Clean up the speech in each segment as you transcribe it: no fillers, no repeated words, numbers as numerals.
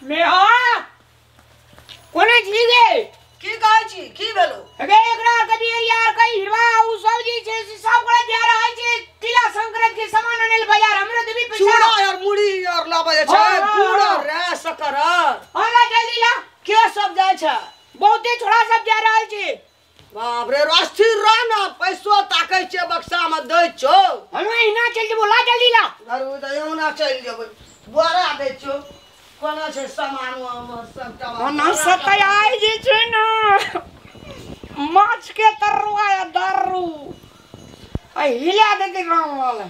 मैं हां कोने छी गे की कहै छी की भेलो गे एकरा कदी यार कई हिरवा उ सब्जी छे सब कोला जा रहा छे तिला संक्रांत के सामान आनेल बाजार हमरे देबी पैसा चूड़ा और मुड़ी और लाबे छै गुड़ रे शक्कर होला जल्दी ला के सब जाय छै बहुते छोड़ा सब जा रहल छे बाप रे स्थिर रह ना पैसो ताकै छै बक्सा में दै छो हम इना चल जेबो ला जल्दी ला अरे त यौना चल जेबै बोरा दै छो कोना छै सामान सबटा ना सतय आई जे छै ना माछ के तरुआ या दारू आई हिला देते गांव वाले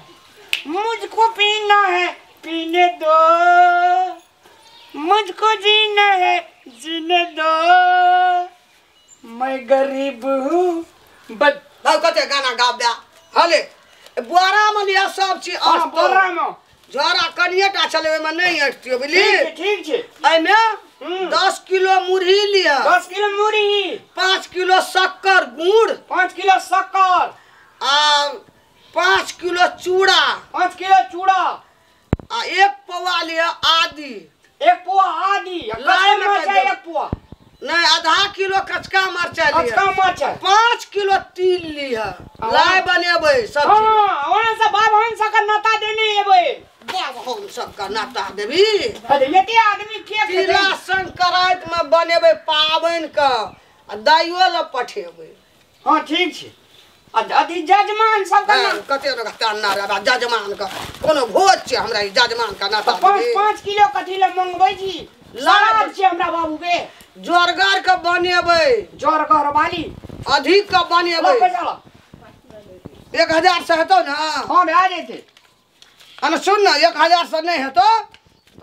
मुझको पीना है पीने दो मुझको जीना है जीने दो मैं गरीब हूँ बट कते गाना गाब्या हले बोरा में लिया सब चीज और बोरा में जोरा कनिएटा चले में नहीं हटतियो बुझली ठीक छे आई में 10 किलो मुरही लिया 10 किलो मुरही 5 किलो शक्कर गुड़ 5 किलो शक्कर आ 5 किलो चूड़ा 5 किलो चूड़ा आ 1 पौवा लिया आदि 1 पोवा आदि लाए में मरचा 1 पोवा नहीं आधा किलो कचका मरचा लिया कचका मरचा 5 किलो तिल लिया लाए बनेबै सब हां ओना से बाभन सकर नाता देने एबै बाभन सकर नाता देबी अरे एते आदमी के तिला संक्रांत में बनेबै पाबन का आ दाइयो ल पठेबै हां ठीक छै अथी जजमान सब का कते न ताना रे जजमान का कोनो भोज छै हमरा ई जजमान का नाता 5 किलो कथि ल मंगबै छी लाज छै हमरा बाबू के जोरगर के बनेबै जोरगर वाली अधिक के बनेबै 1000 से हेतौ ना हां भए जेतै अन सुन ना 1000 से नहीं हेतौ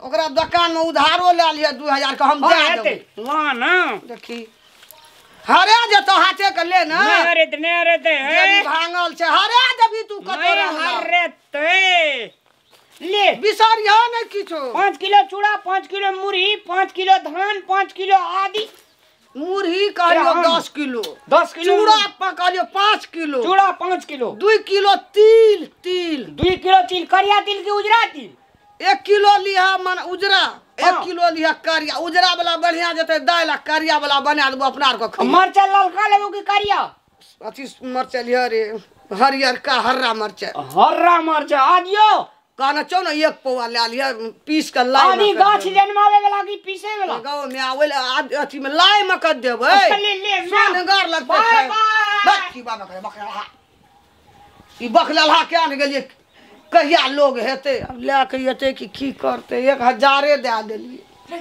ओकरा दुकान में उधारो ले लिया 2000 के हम दे देबै ला ना देखी हरे जतो हाथे के ले ना नहीं रहते जदी भांगल छै हरे देबी तू कतो रहते ले बिसारिया नहीं किछो 5 किलो चूड़ा 5 किलो मुरही 5 किलो धान 5 किलो आदि मुरही कहलियो 10 किलो 10 किलो चूड़ा कहलियो 5 किलो चूड़ा 5 किलो 2 किलो तिल 2 किलो तिल करिया तिल के उजरा तिल 1 किलो लिहा मन उजरा 1 किलो लिहा करिया उजरा वाला बढ़िया जते दाल आ करिया वाला बना देबो अपना आर को खा मरचा ललका लेबो की करिया अथी मरचा लिहा रे हरियर का हर्रा मरचा आदियो कहना चो ना 1 पौवा ले लिया पीस के लाई आदि गाछ जन्मावे वाला की पीसे वाला गांव में आवे अथी में लाई में कर देबै ले सोनगार लगतै बाकी बाबा करे बकला ई बकला क्या न गेलिए कहिया लोग हेते अब ले के येते की करते 1000 दे देलिए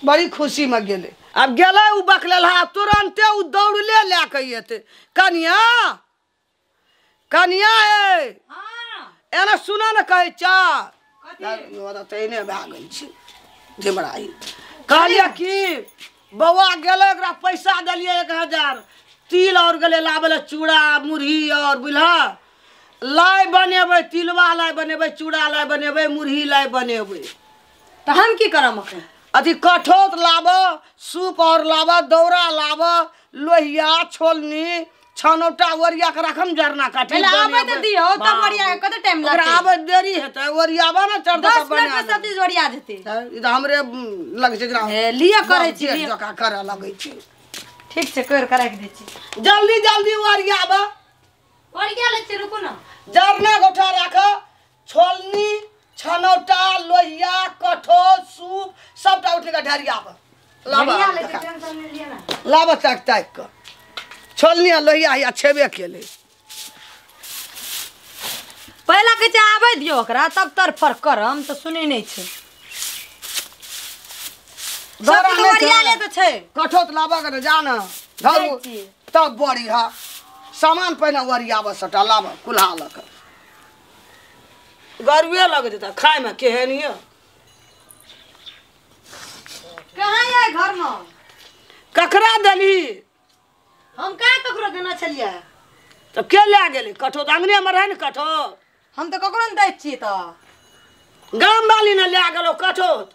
बड़ी खुशी में गेले अब गेले उ बकला तुरंते उ दौड़ले ले के येते कनिया कनिया ए हां एना सुना न कहै चा तैने भए गेल छी झिमराई कहलिए कि बौआ गेले एकरा पैसा देलिए 1000 तिल और गेले लाबे चूड़ा मुरही और बुझला लाई बनेबै तिलवा लाई बनेबै चूड़ा लाई बनेबै मुरही लाई बनेबै तो हम की करम अथी कठोत लाबो सूप और लाबो दौरा लाबो लोहिया छोलनी छनौटा वरिया के रखम जरना काटी पहले आबे त दियो तब वरिया कत टाइम लागते ओकरा आबे देरी हेतै वरियाबा ना चढ़ दे 10 मिनट में सब चीज वरिया देते ई त हमरे लग छै जरा लिया करे छी जका करे लगै छै ठीक छै कर के दे छी जल्दी जल्दी वरियाबा वरिया ले छी रुको ना जरना गोठा राख छोलनी छनौटा लोहिया कठोत सूप सबटा उठे के ढरियाबा लाबा टेंशन नहीं लिया ना लाबा तक तक के छोलनिया लोहिया या छेबे केले पहला के जे आबे दियो ओकरा तब तर फर करम तो सुनै नै छै दौरा सब वरिया ले तो छै कठोत लाबा के जाना धरू तब बड़ी हा सामान पहिने वरियाबा सटा लाबा कुल्हा लक गरुए लग जेता खाए में केहन ये कहां है घर में ककरा देली हम कहां ककरो देना छलिए तो के ले गेले कठोत अंगने में रहे न कठोत हम तो ककरो न दै छी त गाम वाली न ले गेलो कठोत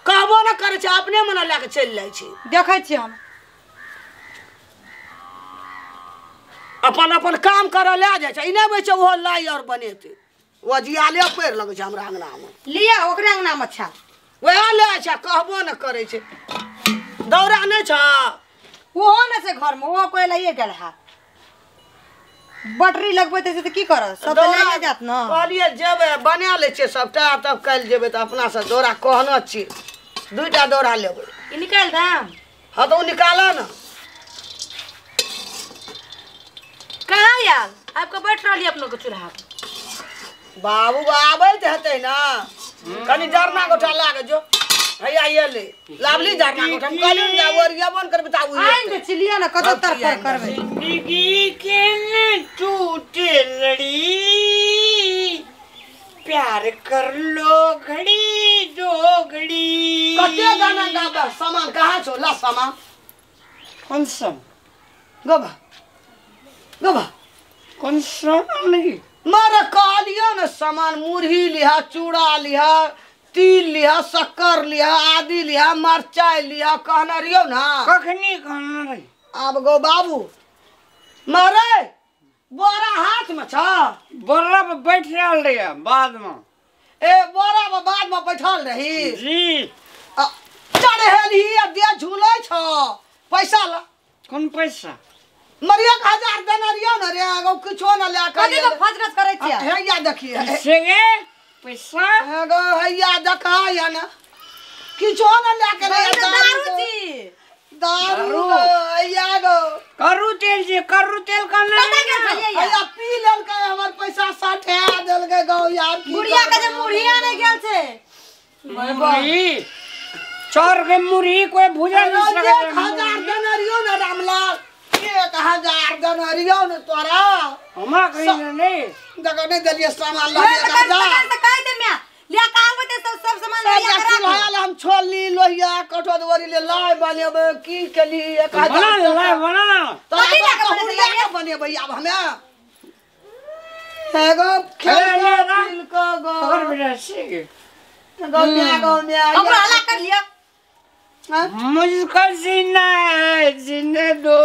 कहबो न करे छै अपने मन ले के चल जाय छै देखै छी हम अपन अपन काम करे ले जाय छै ई नैबै छै ओहो लाई और बनेते वो जियाले पेड़ लगे छै हमरा अंगना में लिया ओकरे अंगना में छा वह ले छ कहबो न करे छे दौरा नहीं छ ओहो न से घर में वो कोई लाइए गेल है बैटरी लगबैते से त की कर सब त ले जात न कहलिए जेबे बना ले छे सबटा तब कल जेबे त अपना से दौरा कहना छी दुईटा दौरा लेबे ई निकाल दाम हां तो निकाला न कहां यार आपका बैठ रही अपनों को चूल्हा बाबू आबैत हेतै ना कनी जरना गोठा लागे जो हैया ये ले लावली जरना गोठा हम कहलियो न जावरिया बन कर बताऊ आइन दे चिलिया न कतो तर करबे जिंदगी के न टूटे लड़ी प्यार कर लो घड़ी दो घड़ी कते गाना गाबा सामान कहां छो ला सामान कौन सा गबा कौन सा नहीं मारे कहलियो न सामान मुरही लिहा चूड़ा लिहा तिल लिहा शक्कर लिहा आदि लिहा मरचाई लिहा कहना रियो ना कखनी कहना रही अब गो बाबू मारे बोरा हाथ में छ बोरा पे बैठ रहल रही बाद में ए बोरा में बाद में बैठल रही जी चढ़ेली दे झूले छ पैसा ला कौन पैसा मरिया 1000 देना रियो न रे गो किछो न ले कदी को फजगत करे छिया हैया देखिए से गे पैसा गो हैया देखा या न किछो न ले के रे दारू जी दारू हैया गो करू तेल का पता नहीं के खलिया हैया पी लेल के हमर पैसा साठे देल के गो यार बुढ़िया के जे मुढ़िया नहीं गेल छे मुरही चोर के मुरही कोई भुजा नहीं सके 1000 देना रियो न रामलाल 1000 देना रियो न तोरा हमा कहीं नहीं देखो नहीं दलिए सामान ला ले त कह दे मैं लिया कागज ते सब सामान लिया करा हम छोली लोहिया कठोदवरी ले लाय बनेबे की केली 1000 बना ले बना कथी लगा बनेबे अब हमें एगो खेल को गो और बेटा से गो में अब हला कर लिया मुझको जीना है जीने दो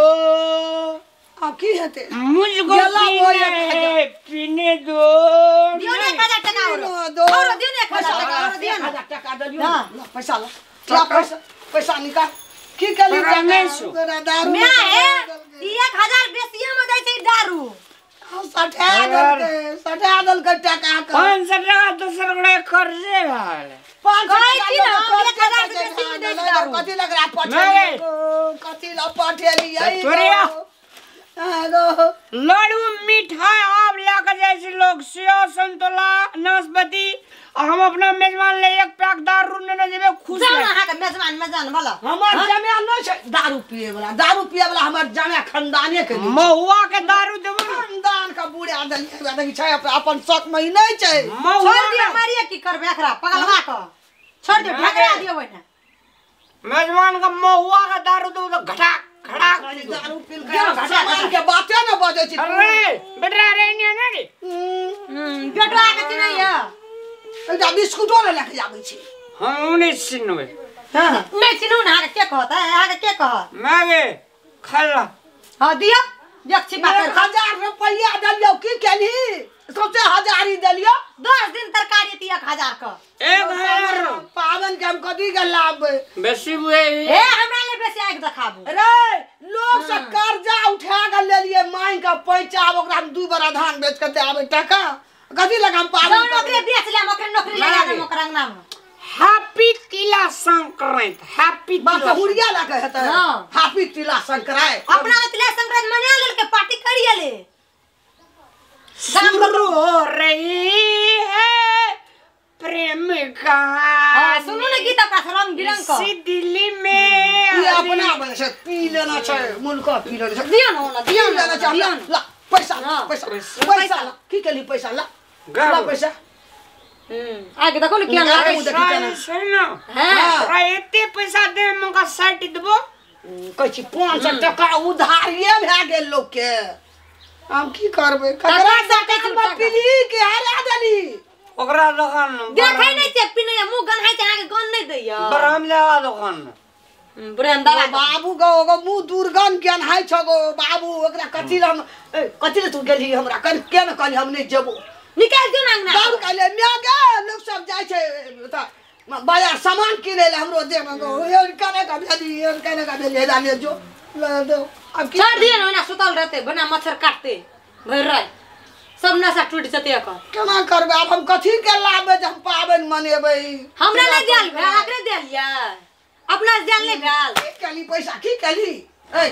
अब की हेते मुझको गला वो पीना है पीने दो दियो ने 1000 टका और दियो ने 1000 टका और दियो ना 1000 टका दियो पैसा ला पैसा निकाल की केली रमेशो दारू मैं है 1000 बेसिया में दै छै दारू सठा दल के टका का 500 टका दूसरे को कर्जे वाले 500 टका कथी लग रहा पठेली कथी ला पठेली लड्डू मिठाई आप लेकर जैसे लोग सेव संतोला नाशपाती और हम अपना मेजबान ले एक पैक दारू ने जेबे खुश है जाना है मेजबान वाला हमर जमे न छै दारू पिए वाला हमर जमे खानदाने के लिए महुआ के दारू देबो खानदान का बुढ़ा देखि छै अपन शक में नहीं छै छोड़ दियो मारिए की करबे एकरा पगलवा क छोड़ दियो ढकरा दियो बहिना मेजबान का महुआ का दारू दो तो घटा खड़ा दारू पील के के बाते न बजे छी अरे बेटा रे ने रे बेटवा के चिन्ह है एकटा बिस्कुटो ले लेके आबै छी हम 1990 हां मैं चिन्हू ना के कहता है आगे के कह मागे खल्ला हां दियो यक्षी बात 1000 रुपया दलियो की केली सोचे 1000 ही दलियो 10 दिन तरकारी ती 1000 का 1000 पावन के हम कथी के लाभ बेसी बुए ए हमरा ले बेसी आके देखाबू रे लोग से कर्जा उठा के ले लिए माई का पैसा ओकरा हम 2 बड़ा धान बेच के आबे टका कथी लगा हम पावन नौकरी बेच ले ओकरे नौकरी लगा दे ओकरा अंगना में हैप्पी तिला संक्रांत हैप्पी बाप हुड़िया लगे हेतै हां हैप्पी तिला संक्रांत अपना तिला संक्रांत मना लेल के पार्टी करिए ले शुरू हो रही है प्रेम कहानी हां सुनो ना गीत का रंग बिरंग का इसी दिल्ली में ये अपना बने से पी लेना छै मुल्क पी लेना छै दियो ना दियो ना दियो ला पैसा ला की केली पैसा ला ला पैसा आगे देखो ना क्या लागे सुनो हां तोरा एते पैसा दे मका साइट देबो कहै छी 500 टका उधारिये भए गेल लोग के हम की करबै ककरा साथे हम पीली के हरा देली ओकरा दुकान देखै नै छै पिनै मुंह गन्हाइ छै आगे गन नै दैया बराम लगा दुकान बुरेंदा बाबू गो मुंह दुर्गन के नहाय छ गो बाबू ओकरा कथि हम कथि ले तू गेली हमरा के न कहली हम नै जेबो निकाल दियो ना अंगना बाबू कहले मैं गे लोग सब जाय छै त बाजार सामान किने ले हमरो दे मंगो ये कने का भेजी ये कने का भेजी डाले जो ला दो अब की छोड़ दिए ना सुतल रहते बना मच्छर काटते भर रात सब नशा टूट जते का केना करबे अब हम कथी के लाबे जब पाबन मनेबै हमरा ले देल भे आकरे देलिया अपना देल ले भेल की कली पैसा की कली ए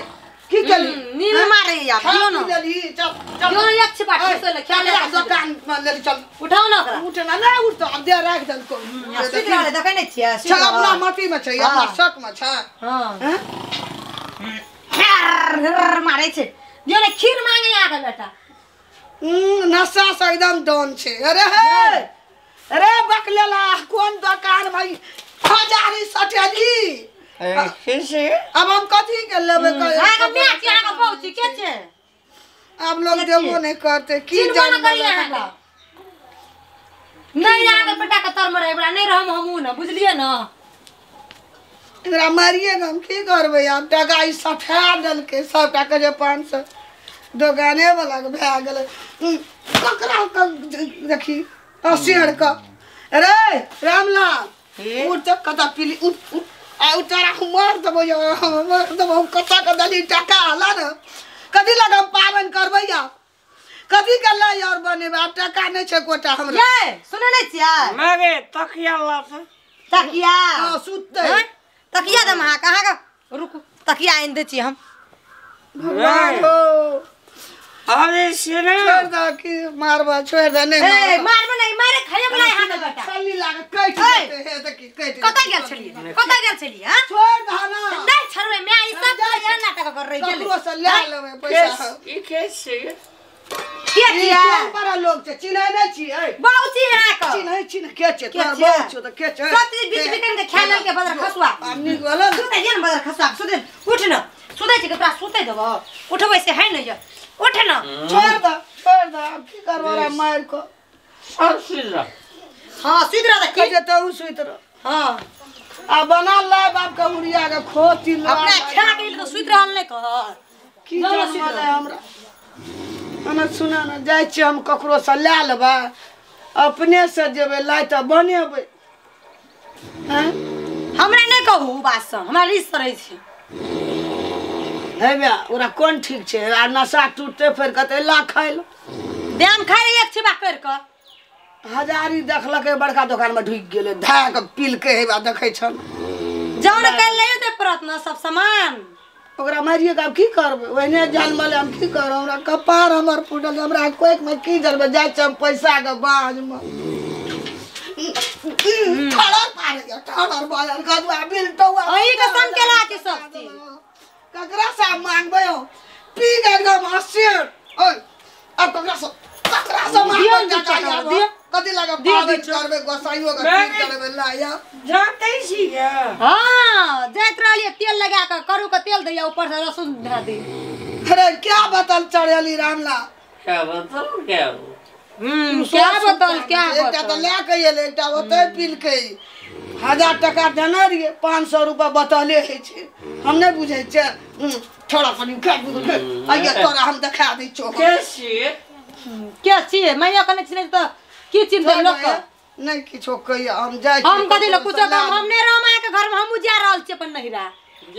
की कली नींद मारे या दियो ना चल चल जो एक छिपा ठोसे ले चल दुकान में ले चल उठाओ ना ओकरा उठे ना नहीं उठ अब दे राख दल को सुत रहले देखे नै छियै छ अपना मती में छै अपना शक में छै हां हर मारे छै जो ने खीर मांगे आके बेटा नशा से एकदम डॉन छे अरे हे अरे बकलेला कौन दुकान भाई हजारी सटेली कैसे अब हम कथी के लेबे आगे मैच आगे पहुंची के छे अब लोग देबो नहीं करते की जान करिए हमरा नहीं आगे बेटा के तर मरे बड़ा नहीं रहम हमू ना बुझलिए ना एकरा मारिए हम की करबे अब टका ई सठा दल के सब टका जे 500 दुकाने वाला के भए गेलै ककरा देखी 80 का अरे रामलाल उठ तक कता पीली उठ आ उतारा मार दबो मार दबो कता का दली टका आला न कदी लगा पावन करबै या कदी के ला यार बने अब टका नहीं छै कोटा हमरा ये सुनै नै छियै मागे तकिया ला से तकिया हां सुतते तकिया दम हां कहां का रुक तकिया आइन दे छी हम भगवान हो अरे सिने छोड़ दा की मारबा छोड़ दा नहीं ए मारबा नहीं मारे खाए बला हां का बेटा चली लागे कट देते हे देखी कट कता गेल छली हां छोड़ दा ना नहीं छरवे मैं ई सब ये नाटक कर रही गेल ककरो से ले लेबे पैसा ई कैसे के छियै कौन बड़ा लोग छै चिन्है नै छी ए बहुची हां का चिन्ह के छै तोर बहुत छ त के छै सब बीच बीच के खाना के बदर खसुआ आमनी वाला सुते जेन बदर खसुआ सुते उठ न सुते छी के तोरा सुते देबो उठबै से है न उठ न छोड़ दा अब की करबा रे मार को अब सीधा हां सीध रह के जे तू सुइत रह हां आ बना ला बाप का मुड़िया के खोती ला अपना खा के तो सुत रहल नै कह की जान माने हमरा हमें सुना ना जाय छी हम ककरो से ले लेबा अपने से जेबे लाई त बनेबै हैं हमरा नै कहू बात से हमरा रिस रहे छै हे बे ओरा कोन ठीक छै आ नशा टूटते फिर कते ला खाइल दाम खाए एक छिबा कर के हजारी देखलकै बड़का दुकान में ढुक गेलै धाक पील के हेबा देखै छन जौन कर ले दे प्रयत्न सब सामान ओकरा मारिए के अब की करबै ओहने जान माले हम की करब हमरा कपार हमर फुटल हमरा कोई में की जरबे जाय छ पैसा के बाज में ठाड़ा बाजार गदवा बिल तो ओही के सम केला के सब चीज ककरा से मांगबे हो पी के एकदम हसियत ओए अब ककरा से मांगबे दियो कथी लगा पावे करबे गोसाइयो का पी करबे लाया जानते छी क्या हां जात रहलिए तेल लगा के करू के तेल दैया ऊपर से लहसुन धरा दे अरे क्या बतल चढ़ेली रामला क्या बतल क्या क्या बतल क्या एकटा तो ले के एले एकटा ओते पील के 1000 टका देने रहिए 500 रुपया बतले है छे हम नहीं बुझे छे थोड़ा पानी खा आइए तोरा हम दिखा दी चोक कैसे क्या चाहिए मैं कने छिने तो की चिंता लोग नहीं किछो कहिए हम जाय हम कथि ल कुछ काम हम ने रामा के घर में हम जा रहल छी अपन नहिरा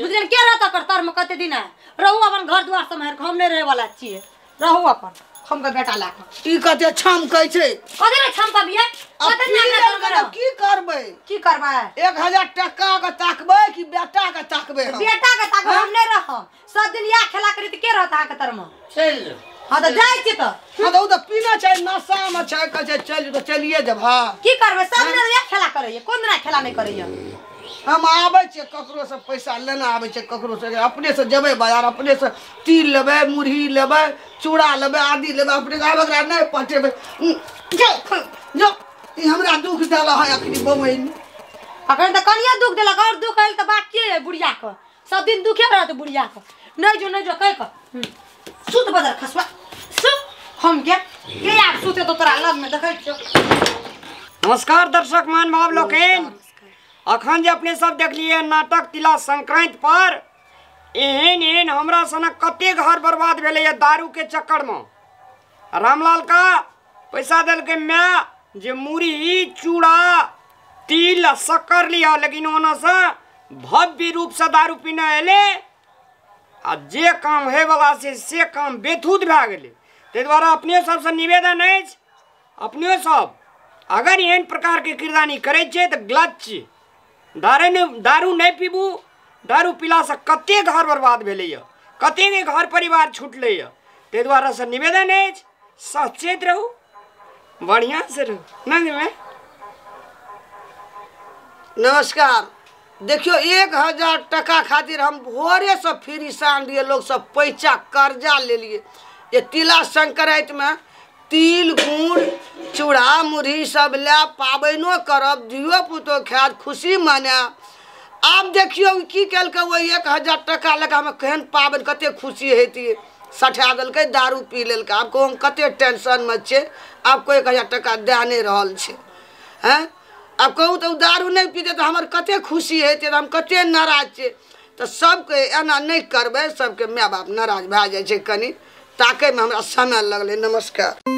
बुझल के रहत कर तर में कते दिन रहू अपन घर द्वार सम्हार हम ने रहे वाला छी रहू अपन हम के बेटा ला के ई कते छम कहै छै कथि ल छम कबिए कते ना की करबै की करबा 1000 टका के ताकबै कि बेटा के ताकबै हम बेटा के ताक हम ने रह सब दिन या खेला करी त के रहत आ के तर में चल हां त जाय छी त हां तो पीना छै नशा में छै कहै छै चल तो चलिए जब हां की करबे सब ने या खेला करैए कोन दिना खेला नहीं करैए हम आबै छै ककरो से पैसा लेना आबै छै ककरो से अपने से जेबै बाजार अपने से तिल लेबै मुरही लेबै चूड़ा लेबै आदि लेबै अपने आबै एकरा नहीं पटेबै जो ई हमरा दुख देला है अखनी बमैन अखन त कनिया दुख देलक और दुख आइल त बात के है बुढ़िया के सब दिन दुखे रहत बुढ़िया के नहीं जो कह के सुत बदर खसवा सुत हम के यार सुते तो तोरा लग में देखै छ नमस्कार दर्शक मान भाव लोकेन अखन जे अपने सब देख लिए नाटक तिला संक्रांति पर एहन हमरा सनक कते घर बर्बाद भेले ये दारू के चक्कर में रामलाल का पैसा दल के मैं जे मुरी चूड़ा तिल आ शक्कर लिया, लेकिन ओना से भव्य रूप से दारू पीना एले आ जे काम है वाला से काम बेथूत भए गेलै। ताहि दुआरे अपने सबसे निवेदन अछि, अपने सब अगर एहन प्रकार के किरदानी करै छै तऽ गलत छी। दारू नहीं पीबू। दारू पीला से कते घर बर्बाद भेलैया, कते के घर परिवार छूटलैया। ताहि दुआरे से निवेदन अछि, सचेत रहू, बढ़िया से रहू। नहीं नमस्कार। देखियो 1000 टका खातिर हम भोरे से फिरिसान दिए, लोग सब पैसा कर्जा ले लिए। ये तिला संक्रांति में तिल गुड़ चूड़ा मुरही सब ले पाबैनो करब, धियो पुतो खायत, खुशी मनायब। आब देखियो की केलकै, वो 1000 टका लेके हमें केहन पाबनि कते खुशी हेती, सठा देलकै, दारू पी लेलकै। आब कहूँ कते टेंशन में छै, आब कोई 1000 टका दे नहीं रहल छै हैं। अब कहूँ तो दारू नहीं पीते तो हमार कते खुशी हेतै, हम कते नाराज छै। तो सबके एना नहीं करबै, सबके माय बाप नाराज भए जाइ छै। कनी ताकै में हमरा समय लगलै। नमस्कार।